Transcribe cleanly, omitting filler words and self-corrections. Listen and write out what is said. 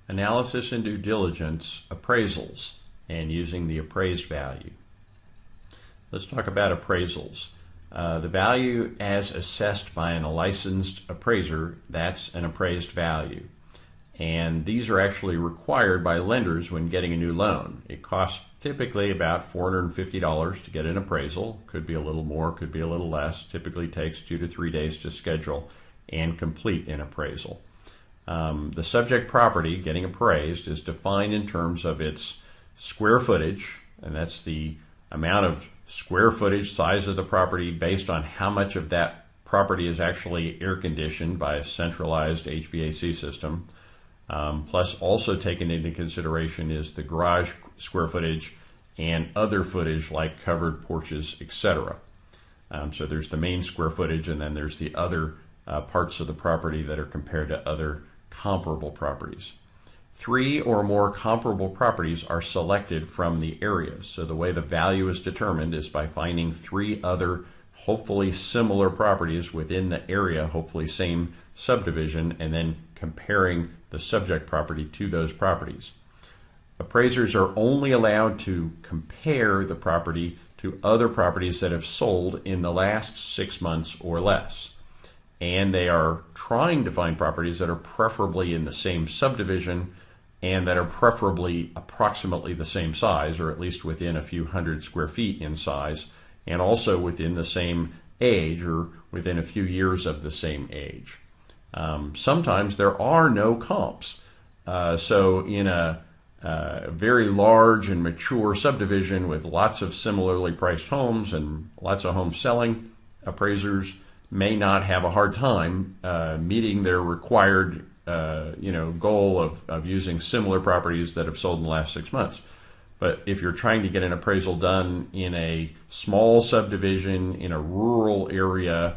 Analysis and due diligence appraisals and using the appraised value. Let's talk about appraisals. The value as assessed by a licensed appraiser, that's an appraised value. And these are actually required by lenders when getting a new loan. It costs typically about $450 to get an appraisal. Could be a little more, could be a little less. Typically takes 2 to 3 days to schedule and complete an appraisal. The subject property getting appraised is defined in terms of its square footage, and that's the amount of square footage, size of the property, based on how much of that property is actually air conditioned by a centralized HVAC system. Plus also taken into consideration is the garage square footage and other footage like covered porches, etc. So there's the main square footage, and then there's the other parts of the property that are compared to other comparable properties. 3 or more comparable properties are selected from the area. So the way the value is determined is by finding 3 other hopefully similar properties within the area, hopefully same subdivision, and then comparing the subject property to those properties. Appraisers are only allowed to compare the property to other properties that have sold in the last 6 months or less. And they are trying to find properties that are preferably in the same subdivision and that are preferably approximately the same size, or at least within a few hundred square feet in size, and also within the same age or within a few years of the same age. Sometimes there are no comps. So in a very large and mature subdivision with lots of similarly priced homes and lots of homes selling, appraisers may not have a hard time meeting their required goal of using similar properties that have sold in the last 6 months. But if you're trying to get an appraisal done in a small subdivision in a rural area,